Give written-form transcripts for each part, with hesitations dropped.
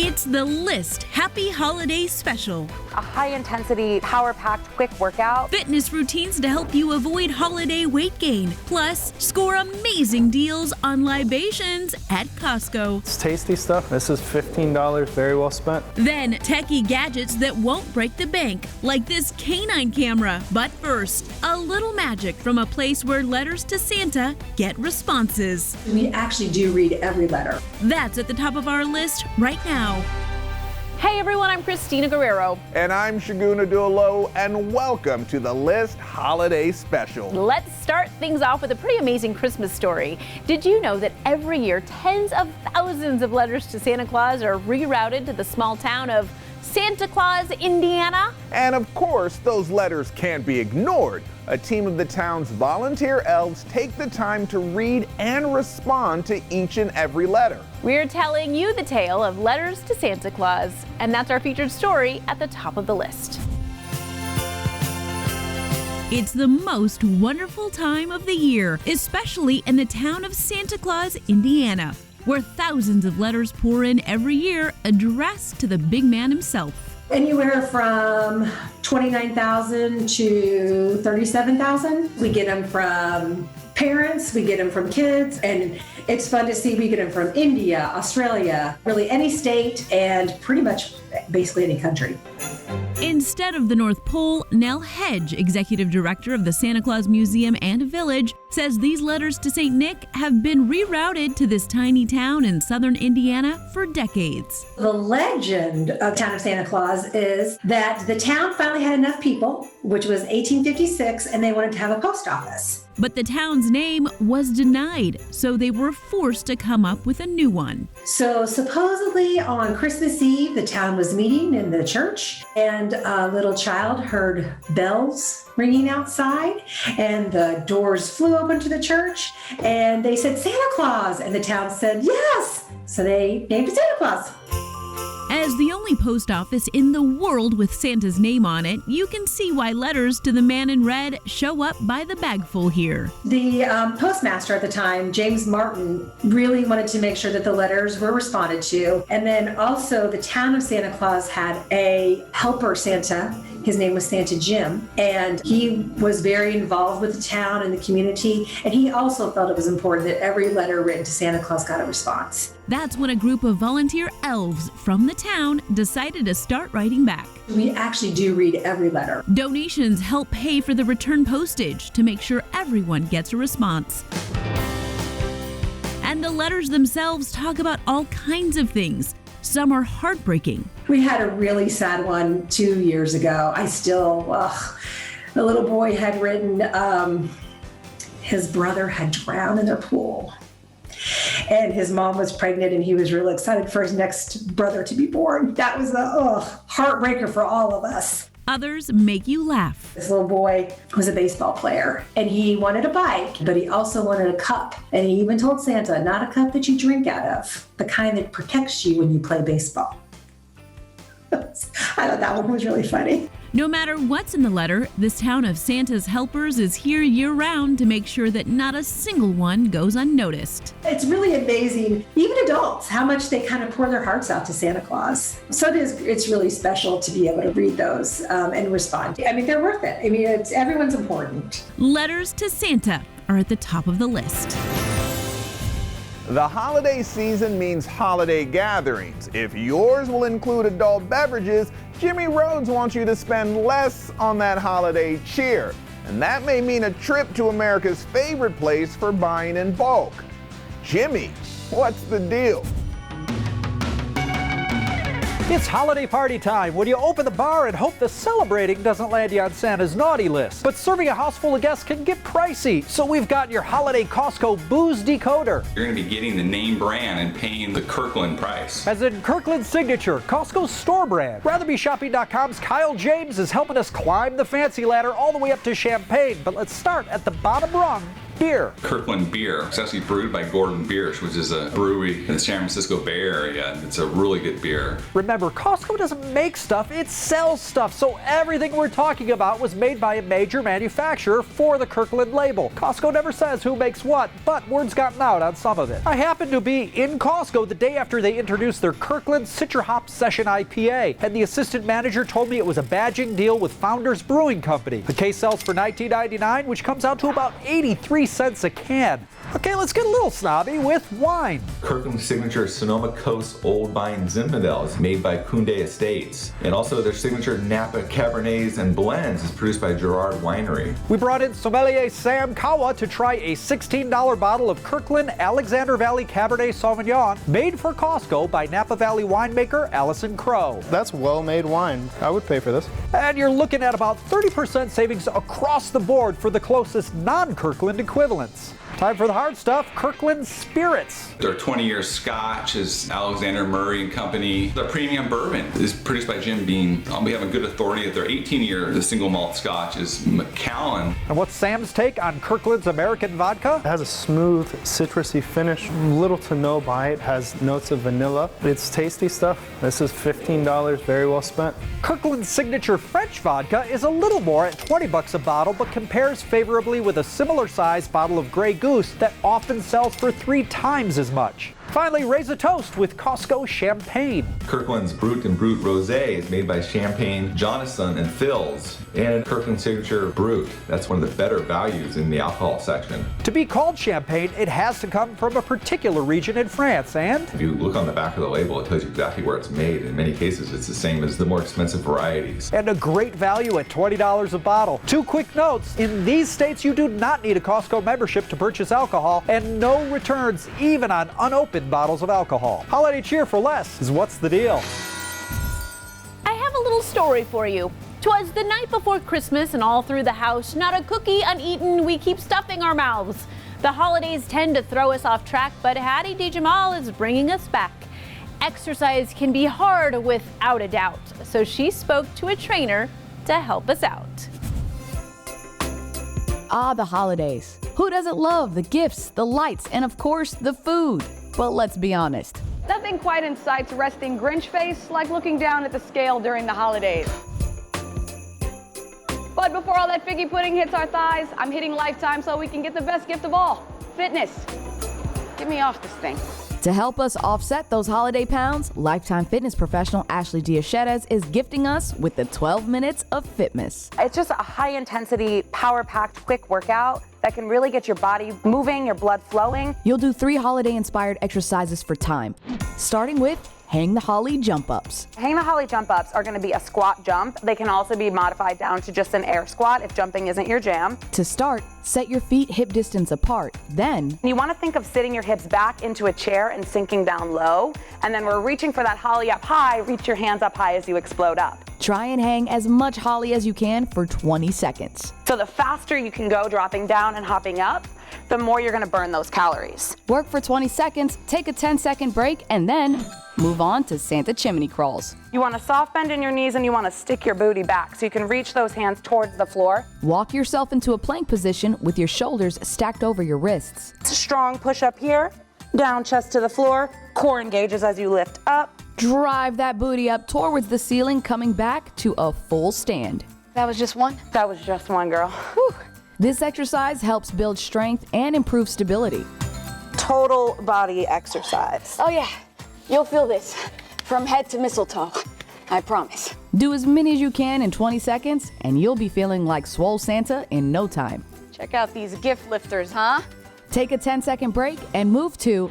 It's the List Happy Holiday Special. A high-intensity, power-packed, quick workout. Fitness routines to help you avoid holiday weight gain. Plus, score amazing deals on libations at Costco. It's tasty stuff. This is $15 very well spent. Then, techie gadgets that won't break the bank, like this canine camera. But first, a little magic from a place where letters to Santa get responses. We actually do read every letter. That's at the top of our list right now. Hey everyone, I'm Christina Guerrero. And I'm Shaguna Duolo, and welcome to the List Holiday Special. Let's start things off with a pretty amazing Christmas story. Did you know that every year tens of thousands of letters to Santa Claus are rerouted to the small town of Santa Claus, Indiana? And of course, those letters can't be ignored. A team of the town's volunteer elves take the time to read and respond to each and every letter. We're telling you the tale of letters to Santa Claus, and that's our featured story at the top of the list. It's the most wonderful time of the year, especially in the town of Santa Claus, Indiana, where thousands of letters pour in every year addressed to the big man himself. Anywhere from 29,000 to 37,000. We get them from parents, we get them from kids, and it's fun to see. We get them from India, Australia, really any state, and pretty much basically any country. Instead of the North Pole, Nell Hedge, executive director of the Santa Claus Museum and Village, says these letters to St. Nick have been rerouted to this tiny town in southern Indiana for decades. The legend of the town of Santa Claus is that the town finally had enough people, which was 1856, and they wanted to have a post office. But the town's name was denied, so they were forced to come up with a new one. So supposedly on Christmas Eve, the town was meeting in the church, and a little child heard bells ringing outside, and the doors flew open to the church, and they said, "Santa Claus," and the town said, "Yes." So they named it Santa Claus. As the only post office in the world with Santa's name on it, you can see why letters to the man in red show up by the bagful here. The postmaster at the time, James Martin, really wanted to make sure that the letters were responded to. And then also the town of Santa Claus had a helper Santa. His name was Santa Jim, and he was very involved with the town and the community. And he also felt it was important that every letter written to Santa Claus got a response. That's when a group of volunteer elves from the town decided to start writing back. We actually do read every letter. Donations help pay for the return postage to make sure everyone gets a response. And the letters themselves talk about all kinds of things. Some are heartbreaking. We had a really sad one 2 years ago. The little boy had written, his brother had drowned in their pool. And his mom was pregnant, and he was really excited for his next brother to be born. That was a heartbreaker for all of us. Others make you laugh. This little boy was a baseball player, and he wanted a bike, but he also wanted a cup. And he even told Santa, not a cup that you drink out of, the kind that protects you when you play baseball. I thought that one was really funny. No matter what's in the letter, this town of Santa's helpers is here year-round to make sure that not a single one goes unnoticed. It's really amazing, even adults, how much they kind of pour their hearts out to Santa Claus. So it's really special to be able to read those and respond. I mean, they're worth it. I mean, everyone's important. Letters to Santa are at the top of the list. The holiday season means holiday gatherings. If yours will include adult beverages, Jimmy Rhodes wants you to spend less on that holiday cheer. And that may mean a trip to America's favorite place for buying in bulk. Jimmy, what's the deal? It's holiday party time when you open the bar and hope the celebrating doesn't land you on Santa's naughty list. But serving a house full of guests can get pricey, so we've got your holiday Costco booze decoder. You're going to be getting the name brand and paying the Kirkland price. As in Kirkland Signature, Costco's store brand. RatherBeShopping.com's Kyle James is helping us climb the fancy ladder all the way up to champagne. But let's start at the bottom rung beer. Kirkland beer. It's actually brewed by Gordon Biersch, which is a brewery in the San Francisco Bay Area. It's a really good beer. Remember, Costco doesn't make stuff, it sells stuff, so everything we're talking about was made by a major manufacturer for the Kirkland label. Costco never says who makes what, but word's gotten out on some of it. I happened to be in Costco the day after they introduced their Kirkland Citra Hop Session IPA, and the assistant manager told me it was a badging deal with Founders Brewing Company. The case sells for $19.99, which comes out to about 83 cents a can. Okay, let's get a little snobby with wine. Kirkland's signature Sonoma Coast Old Vine Zinfandel is made by Kunde Estates. And also their signature Napa Cabernets and Blends is produced by Gerard Winery. We brought in sommelier Sam Kawa to try a $16 bottle of Kirkland Alexander Valley Cabernet Sauvignon made for Costco by Napa Valley winemaker Allison Crow. That's well-made wine. I would pay for this. And you're looking at about 30% savings across the board for the closest non-Kirkland equivalents. Time for the hard stuff, Kirkland Spirits. Their 20-year Scotch is Alexander Murray and Company. Their premium bourbon is produced by Jim Beam. We have a good authority that their 18-year the single malt Scotch is Macallan. And what's Sam's take on Kirkland's American vodka? It has a smooth, citrusy finish, little to no bite, has notes of vanilla. It's tasty stuff. This is $15, very well spent. Kirkland's signature French vodka is a little more at $20 a bottle, but compares favorably with a similar sized bottle of Grey Goose that often sells for 3 times as much. Finally, raise a toast with Costco champagne. Kirkland's Brut and Brut Rosé is made by Champagne, Jonathan, and Phil's. And Kirkland's signature Brut. That's one of the better values in the alcohol section. To be called champagne, it has to come from a particular region in France, and If you look on the back of the label, it tells you exactly where it's made. In many cases, it's the same as the more expensive varieties. a great value at $20 a bottle. 2 quick notes. In these states, you do not need a Costco membership to purchase alcohol, and no returns even on unopened bottles of alcohol. Holiday cheer for less is what's the deal. I have a little story for you. 'Twas the night before Christmas, and all through the house, not a cookie uneaten, we keep stuffing our mouths. The holidays tend to throw us off track, but Hattie DeJamal is bringing us back. Exercise can be hard without a doubt, so she spoke to a trainer to help us out. Ah, the holidays. Who doesn't love the gifts, the lights, and of course, the food? But let's be honest. Nothing quite incites resting Grinch face like looking down at the scale during the holidays. But before all that figgy pudding hits our thighs, I'm hitting Lifetime so we can get the best gift of all, fitness. Get me off this thing. To help us offset those holiday pounds, Lifetime fitness professional Ashley Diachetes is gifting us with the 12 minutes of fitness. It's just a high-intensity, power-packed, quick workout that can really get your body moving, your blood flowing. You'll do 3 holiday-inspired exercises for time, starting with Hang the Holly jump ups. Hang the Holly jump ups are going to be a squat jump. They can also be modified down to just an air squat if jumping isn't your jam. To start, set your feet hip distance apart. Then, you want to think of sitting your hips back into a chair and sinking down low. And then we're reaching for that Holly up high. Reach your hands up high as you explode up. try and hang as much Holly as you can for 20 seconds. So the faster you can go dropping down and hopping up, the more you're going to burn those calories. Work for 20 seconds, take a 10-second break, and then move on to Santa chimney crawls. You want to soft bend in your knees and you want to stick your booty back so you can reach those hands towards the floor. Walk yourself into a plank position with your shoulders stacked over your wrists. Strong push up here, down chest to the floor, core engages as you lift up. Drive that booty up towards the ceiling, coming back to a full stand. That was just one? That was just one, girl. Whew. This exercise helps build strength and improve stability. Total body exercise. Oh yeah, you'll feel this from head to mistletoe, I promise. Do as many as you can in 20 seconds, and you'll be feeling like Swole Santa in no time. Check out these gift lifters, huh? Take a 10-second break and move to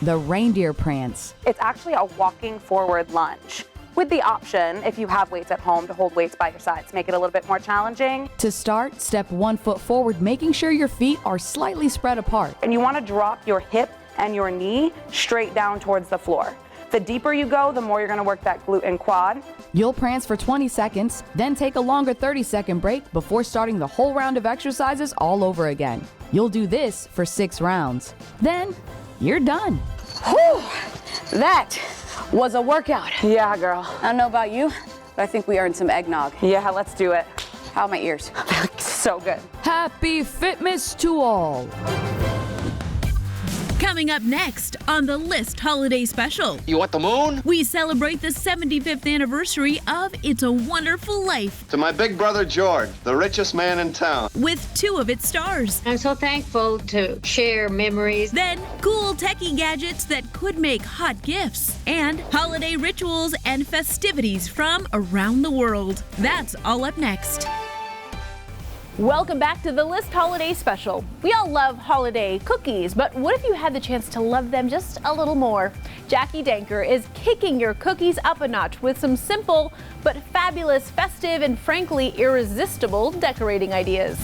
the reindeer prance. It's actually a walking forward lunge, with the option, if you have weights at home, to hold weights by your sides, make it a little bit more challenging. To start, step 1 foot forward, making sure your feet are slightly spread apart. And you want to drop your hip and your knee straight down towards the floor. The deeper you go, the more you're going to work that glute and quad. You'll prance for 20 seconds, then take a longer 30-second break before starting the whole round of exercises all over again. You'll do this for 6 rounds. Then, you're done. Whew, that was a workout. Yeah, girl. I don't know about you, but I think we earned some eggnog. Yeah, let's do it. How are my ears? So good. Happy Fitmas to all. Coming up next on the List Holiday Special. You want the moon? We celebrate the 75th anniversary of It's a Wonderful Life To my big brother George, the richest man in town. with 2 of its stars. I'm so thankful to share memories. Then cool techie gadgets that could make hot gifts. And holiday rituals and festivities from around the world. That's all up next. Welcome back to the List Holiday Special. We all love holiday cookies, but what if you had the chance to love them just a little more? Jackie Danker is kicking your cookies up a notch with some simple but fabulous, festive, and frankly irresistible decorating ideas.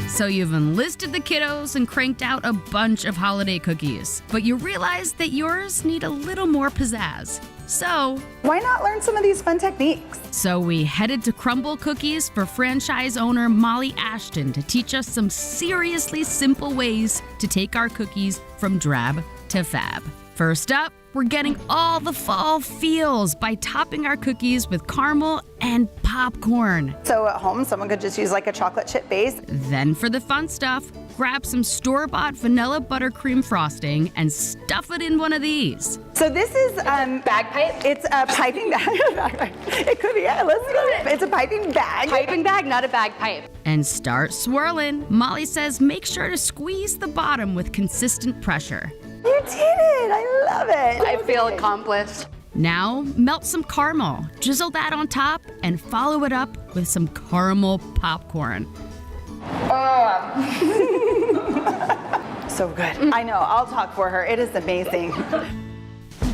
So you've enlisted the kiddos and cranked out a bunch of holiday cookies, but you realize that yours need a little more pizzazz. So Why not learn some of these fun techniques? So we headed to Crumble Cookies for franchise owner Molly Ashton to teach us some seriously simple ways to take our cookies from drab to fab. First up, we're getting all the fall feels by topping our cookies with caramel and popcorn. So at home, someone could just use like a chocolate chip base. Then for the fun stuff, grab some store-bought vanilla buttercream frosting and stuff it in one of these. So this is bagpipe. It's a piping bag. It could be. Yeah, let's go. It's a piping bag. Piping bag, not a bagpipe. And start swirling. Molly says make sure to squeeze the bottom with consistent pressure. You did it. I love it. I feel accomplished. Now, melt some caramel, drizzle that on top, and follow it up with some caramel popcorn. So good. I know. I'll talk for her. It is amazing.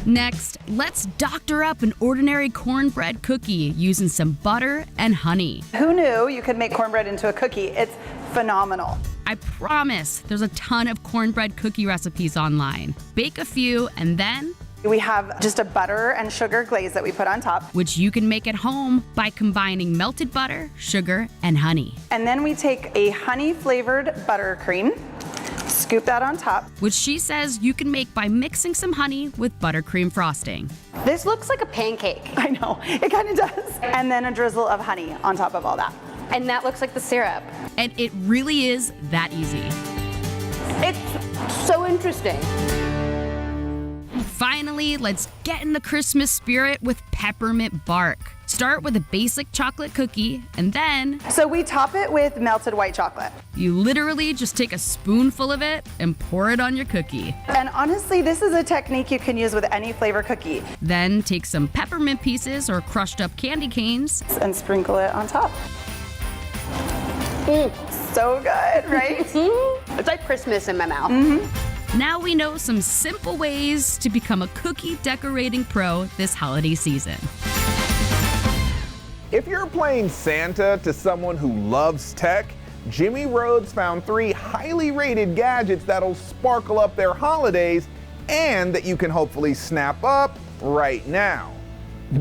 Next, let's doctor up an ordinary cornbread cookie using some butter and honey. Who knew you could make cornbread into a cookie? It's phenomenal. I promise there's a ton of cornbread cookie recipes online. Bake a few and then We have just a butter and sugar glaze that we put on top. which you can make at home by combining melted butter, sugar, and honey, And then we take a honey-flavored buttercream, scoop that on top. which she says you can make by mixing some honey with buttercream frosting. This looks like a pancake. I know, it kind of does. And then a drizzle of honey on top of all that. And that looks like the syrup. And it really is that easy. It's so interesting. Finally, let's get in the Christmas spirit with peppermint bark. Start with a basic chocolate cookie, and then So we top it with melted white chocolate. you literally just take a spoonful of it and pour it on your cookie. And honestly, this is a technique you can use with any flavor cookie. Then take some peppermint pieces or crushed up candy canes And sprinkle it on top. So good, right? It's like Christmas in my mouth. Now we know some simple ways to become a cookie decorating pro this holiday season. If you're playing Santa to someone who loves tech, Jimmy Rhodes found 3 highly rated gadgets that'll sparkle up their holidays and that you can hopefully snap up right now.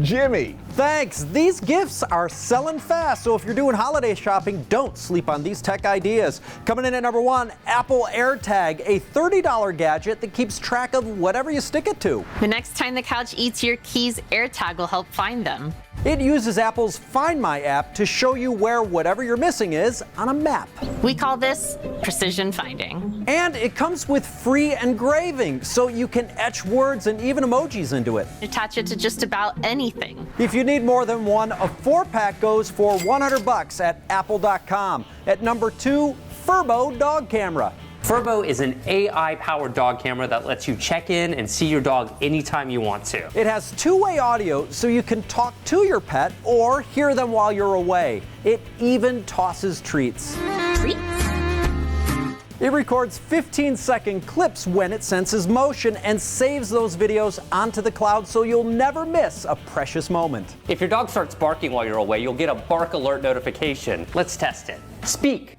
Jimmy. Thanks. These gifts are selling fast, so if you're doing holiday shopping, don't sleep on these tech ideas. Coming in at number 1, Apple AirTag, a $30 gadget that keeps track of whatever you stick it to. The next time the couch eats your keys, AirTag will help find them. It uses Apple's Find My app to show you where whatever you're missing is on a map. We call this precision finding. And it comes with free engraving, so you can etch words and even emojis into it. Attach it to just about anything. If you need more than one, a 4-pack goes for $100 at apple.com. At number 2, Furbo dog camera. Furbo is an AI-powered dog camera that lets you check in and see your dog anytime you want to. It has 2-way audio so you can talk to your pet or hear them while you're away. It even tosses treats. Treats? It records 15-second clips when it senses motion and saves those videos onto the cloud so you'll never miss a precious moment. If your dog starts barking while you're away, you'll get a bark alert notification. Let's test it. Speak.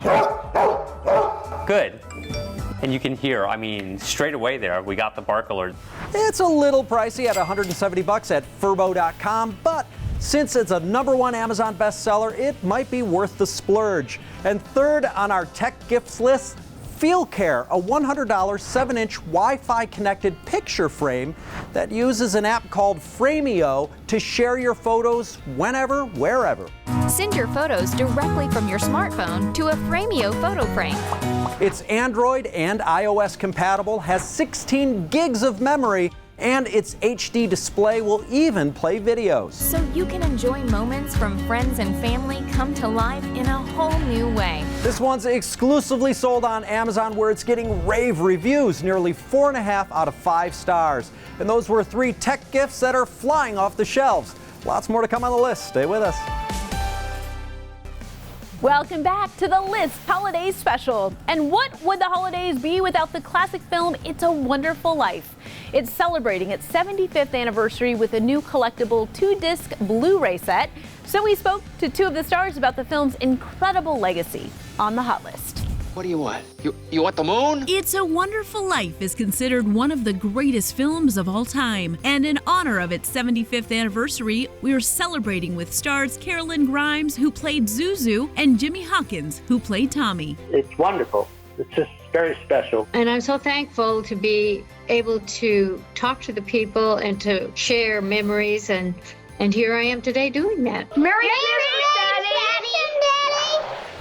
Good. And you can hear, straight away there, we got the bark alert. It's a little pricey at $170 at Furbo.com, but since it's a #1 Amazon bestseller, it might be worth the splurge. And third on our tech gifts list, Feel Care, a $100 7-inch Wi-Fi connected picture frame that uses an app called Frameo to share your photos whenever, wherever. Send your photos directly from your smartphone to a Frameo photo frame. It's Android and iOS compatible, has 16 gigs of memory, and its HD display will even play videos. So you can enjoy moments from friends and family come to life in a whole new way. This one's exclusively sold on Amazon, where it's getting rave reviews, nearly 4.5 out of 5 stars. And those were 3 tech gifts that are flying off the shelves. Lots more to come on the list. Stay with us. Welcome back to the List Holiday Special. And what would the holidays be without the classic film It's a Wonderful Life? It's celebrating its 75th anniversary with a new collectible 2-disc Blu-ray set. So we spoke to 2 of the stars about the film's incredible legacy on the Hot List. What do you want? You want the moon? It's a Wonderful Life is considered one of the greatest films of all time. And in honor of its 75th anniversary, we are celebrating with stars Carolyn Grimes, who played Zuzu, and Jimmy Hawkins, who played Tommy. It's wonderful. It's just very special. And I'm so thankful to be able to talk to the people and to share memories, and here I am today doing that. Merry Christmas, Daddy!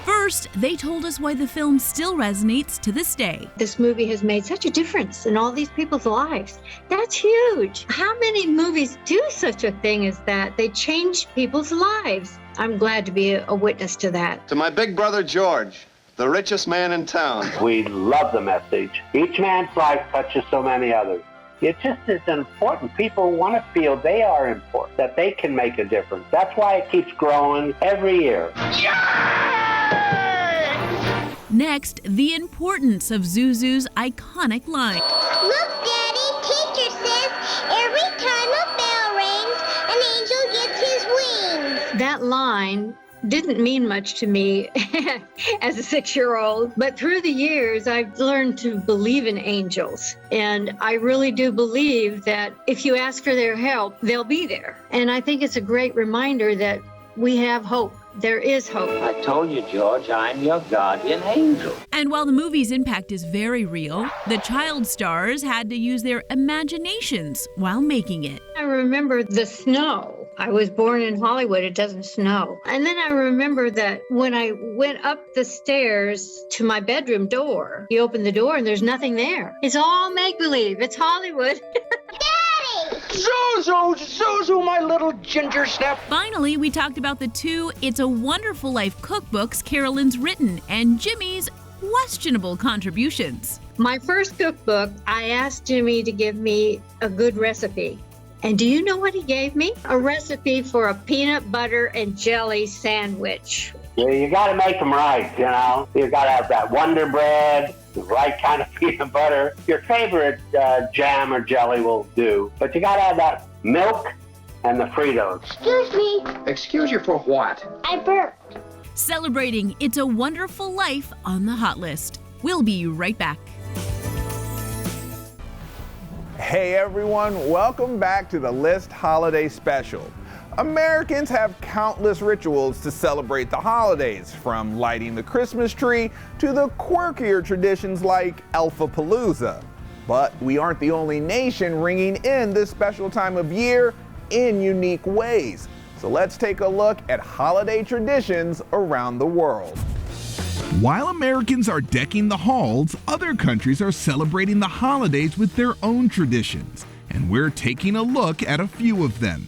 First, they told us why the film still resonates to this day. This movie has made such a difference in all these people's lives. That's huge. How many movies do such a thing as that? They change people's lives. I'm glad to be a witness to that. To my big brother George, the richest man in town. We love the message. Each man's life touches so many others. It just is important. People want to feel they are important, that they can make a difference. That's why it keeps growing every year. Next, the importance of Zuzu's iconic line. Look, Daddy, teacher says every time a bell rings, an angel gets his wings. That line didn't mean much to me as a 6-year-old, but through the years, I've learned to believe in angels. And I really do believe that if you ask for their help, they'll be there. And I think it's a great reminder that we have hope. There is hope. I told you, George, I'm your guardian angel. And while the movie's impact is very real, the child stars had to use their imaginations while making it. I remember the snow. I was born in Hollywood, it doesn't snow. And then I remember that when I went up the stairs to my bedroom door, you open the door and there's nothing there. It's all make-believe, it's Hollywood. Daddy! Zuzu, my little ginger snap. Finally, we talked about the 2 It's a Wonderful Life cookbooks Carolyn's written and Jimmy's questionable contributions. My first cookbook, I asked Jimmy to give me a good recipe. And do you know what he gave me? A recipe for a peanut butter and jelly sandwich. Yeah, you got to make them right, you know. You got to have that Wonder Bread, the right kind of peanut butter. Your favorite jam or jelly will do. But you got to have that milk and the Fritos. Excuse me. Excuse you for what? I burped. Celebrating It's a Wonderful Life on the Hot List. We'll be right back. Hey everyone, welcome back to the List Holiday Special. Americans have countless rituals to celebrate the holidays, from lighting the Christmas tree to the quirkier traditions like Elfapalooza. But we aren't the only nation ringing in this special time of year in unique ways. So let's take a look at holiday traditions around the world. While Americans are decking the halls, other countries are celebrating the holidays with their own traditions, and we're taking a look at a few of them.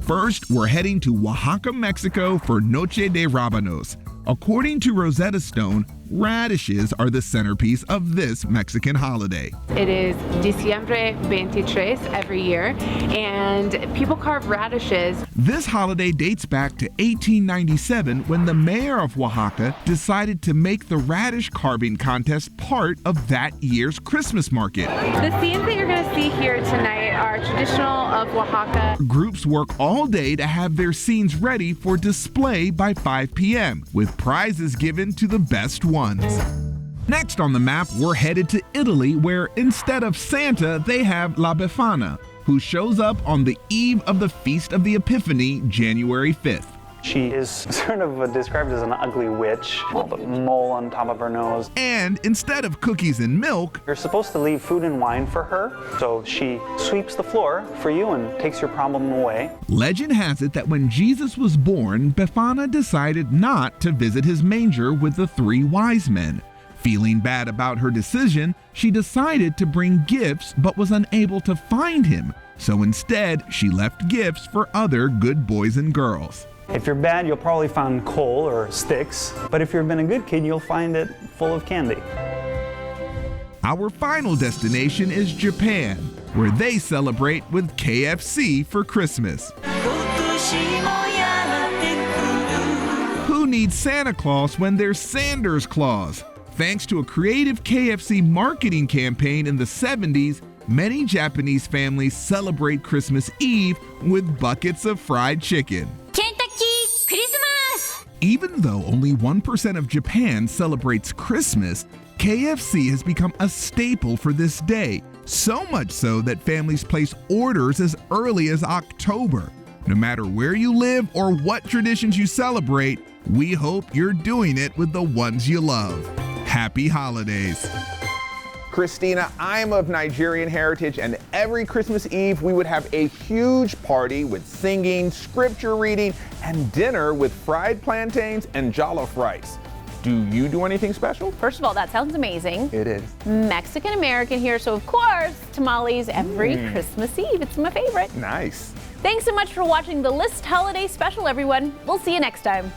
First, we're heading to Oaxaca, Mexico for Noche de Rábanos. According to Rosetta Stone, radishes are the centerpiece of this Mexican holiday. It is Diciembre 23 every year, and people carve radishes. This holiday dates back to 1897 when the mayor of Oaxaca decided to make the radish carving contest part of that year's Christmas market. The scenes that you're going to see here tonight are traditional of Oaxaca. Groups work all day to have their scenes ready for display by 5 p.m., with prizes given to the best ones. Next on the map, we're headed to Italy, where instead of Santa, they have La Befana, who shows up on the eve of the Feast of the Epiphany, January 5th. She is sort of described as an ugly witch, all the mole on top of her nose. And instead of cookies and milk, you're supposed to leave food and wine for her, so she sweeps the floor for you and takes your problem away. Legend has it that when Jesus was born, Befana decided not to visit his manger with the 3 wise men. Feeling bad about her decision, she decided to bring gifts but was unable to find him. So instead, she left gifts for other good boys and girls. If you're bad, you'll probably find coal or sticks, but if you've been a good kid, you'll find it full of candy. Our final destination is Japan, where they celebrate with KFC for Christmas. Who needs Santa Claus when there's Sanders Claus? Thanks to a creative KFC marketing campaign in the 70s, many Japanese families celebrate Christmas Eve with buckets of fried chicken. Even though only 1% of Japan celebrates Christmas, KFC has become a staple for this day, so much so that families place orders as early as October. No matter where you live or what traditions you celebrate, we hope you're doing it with the ones you love. Happy holidays. Christina, I'm of Nigerian heritage, and every Christmas Eve we would have a huge party with singing, scripture reading, and dinner with fried plantains and jollof rice. Do you do anything special? First of all, that sounds amazing. It is. Mexican American here, so of course, tamales every Christmas Eve. It's my favorite. Nice. Thanks so much for watching the List Holiday Special, everyone. We'll see you next time.